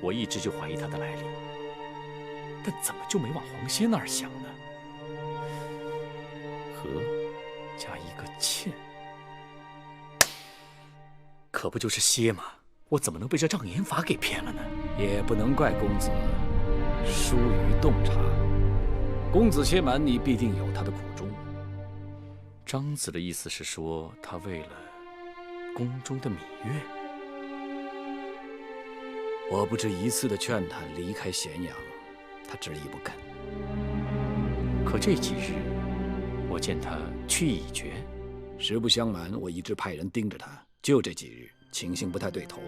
我一直就懷疑他的來歷，但怎麼就沒往黃歇那兒想呢？和加一個倩，可不就是歇嗎？我怎麼能被這障眼法給騙了呢？也不能怪公子疏於洞察。公子且慢，你必定有他的苦衷。张子的意思是说，他为了宫中的芈月。我不止一次的勸他離開咸陽，他執意不肯。可這幾日，我見他去意已決。實不相瞞，我一直派人盯着他，就這幾日情形不太對頭，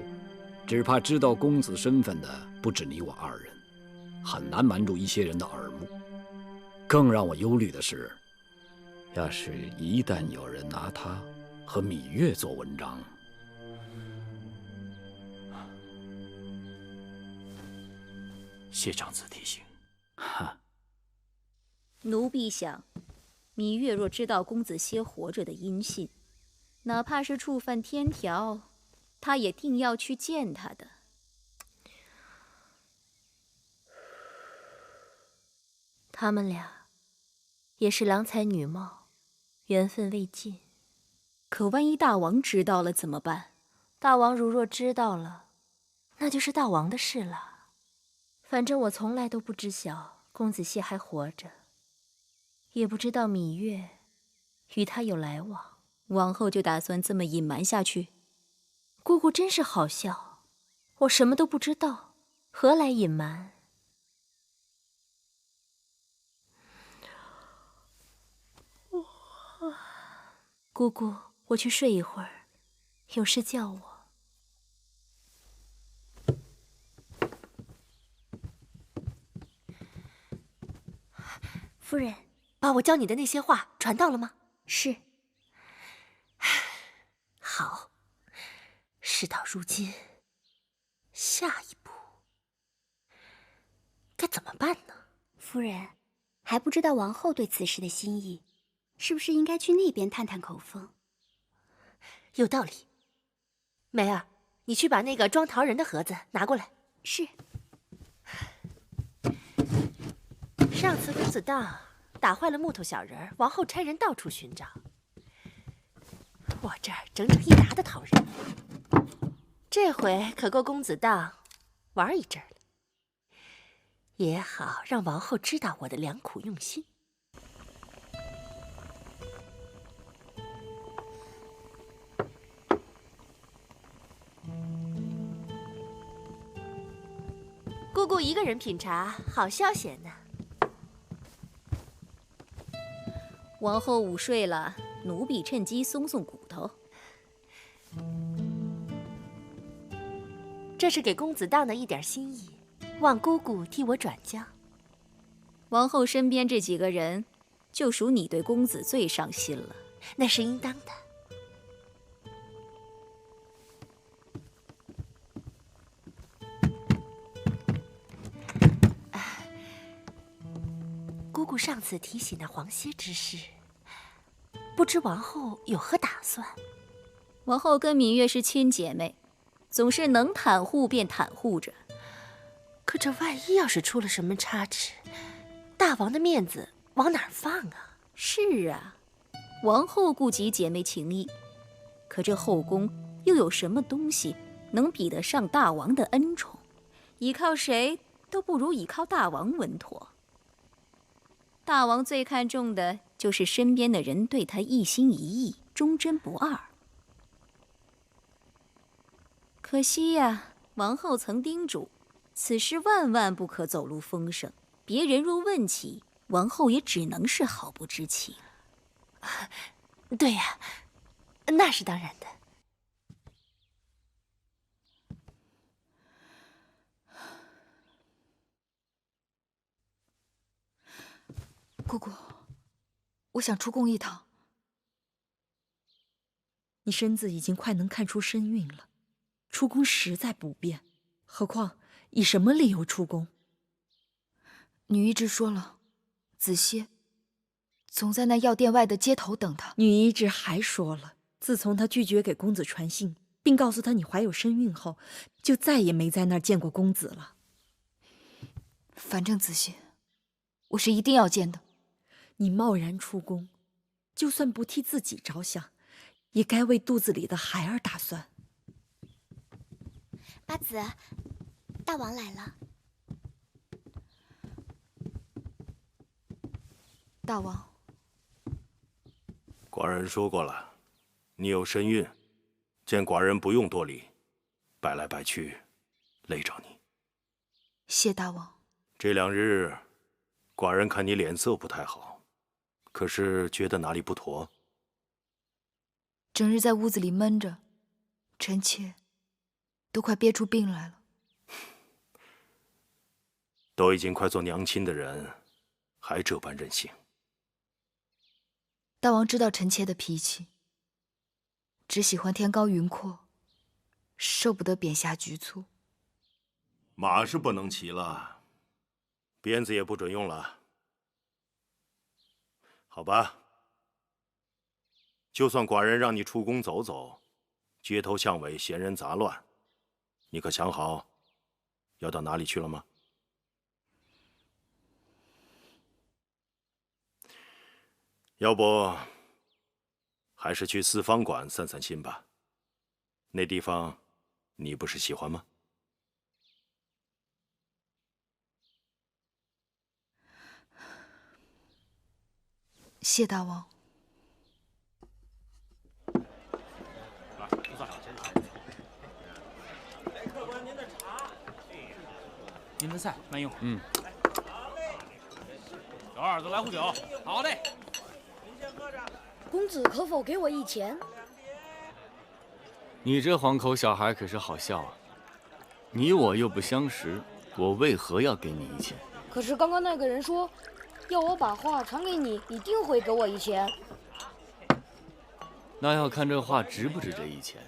只怕知道公子身份的不止你我二人，很難瞞住一些人的耳目。更讓我憂慮的是，要是一旦有人拿他和芈月做文章，謝長子提醒。哈，奴婢想，芈月若知道公子歇活着的音信，哪怕是觸犯天條，她也定要去見他的。他們倆也是郎才女貌，緣分未盡。可萬一大王知道了怎麼辦？大王如若知道了，那就是大王的事了。反正我從來都不知曉公子歇還活着，也不知道芈月與他有來往。王後就打算這麼隱瞞下去？姑姑真是好笑，我什麼都不知道，何來隱瞞？姑姑，我去睡一會兒，有事叫我。夫人，把我教你的那些话傳到了嗎？是。好，事到如今，下一步该怎麼辦呢？夫人，還不知道王後對此事的心意，是不是應該去那邊探探口風？有道理。梅兒，你去把那個裝桃仁的盒子拿過來。是。上次公子當打壞了木頭小人，王後差人到處尋找，我這兒整整一沓的桃仁，這回可夠公子當玩一陣了。也好讓王後知道我的良苦用心。姑姑一個人品茶，好消閒呢。王後午睡了，奴婢趁機鬆鬆骨頭。這是給公子當的一點心意，望姑姑替我轉交。王後身邊這幾個人，就屬你對公子最上心了。那是應當的。姑姑上次提起那黃歇之事，不知王後有何打算？王后跟芈月是親姐妹，總是能袒護便袒護着。可這萬一要是出了什麼差池，大王的面子往哪兒放啊？是啊，王后顧及姐妹情誼，可這後宮又有什麼東西能比得上大王的恩寵？依靠誰都不如依靠大王穩妥。大王最看重的就是身邊的人對他一心一意、忠貞不二。可惜呀，王後曾叮囑，此事萬萬不可走漏風聲。別人若問起，王後也只能是毫不知情。對呀，那是當然的。姑姑，我想出宮一趟。你身子已經快能看出身孕了，出宮實在不便，何況以什麼理由出宮？女醫之說了，子歇總在那藥店外的街頭等他。女醫之還說了，自從他拒絕給公子傳信，並告訴他你懷有身孕後，就再也沒在那兒見過公子了。反正子歇，我是一定要見的。你貿然出宮，就算不替自己着想，也該為肚子裡的孩兒打算。八子，大王來了。大王，寡人說過了，你有身孕，見寡人不用多禮，摆來摆去，累着你。謝大王。这2日，寡人看你臉色不太好，可是覺得哪裡不妥？整日在屋子裡悶着，臣妾都快憋出病來了。都已經快做娘親的人，還這般任性。大王知道臣妾的脾氣，只喜歡天高雲闊，受不得扁下局促。馬是不能騎了，鞭子也不准用了。好吧，就算寡人讓你出宮走走，街頭巷尾閒人雜亂，你可想好要到哪裡去了嗎？要不，還是去四方館散散心吧。那地方，你不是喜歡嗎？謝大王。客官，您的茶。您的菜慢用。小二子来壶酒。好嘞。公子可否給我1錢？你這黃口小孩可是好笑啊！你我又不相識，我為何要給你1錢？可是剛剛那個人說，要我把話傳給你，一定會給我1錢。那要看這話值不值這1錢。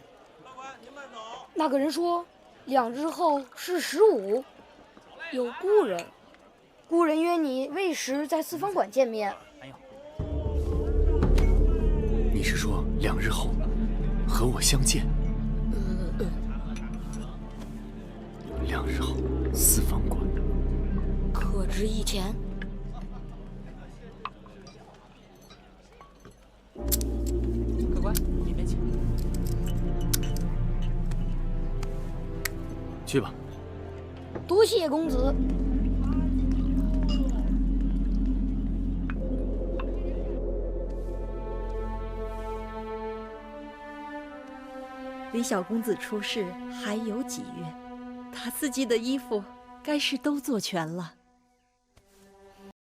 那個人說，2日後是15，有故人，故人約你未時在四方館見面。你是說2日後和我相見？2日後四方館，可值1錢。客官，里面請。去吧。多謝公子。離小公子出世還有幾月，他自己的衣服該是都做全了。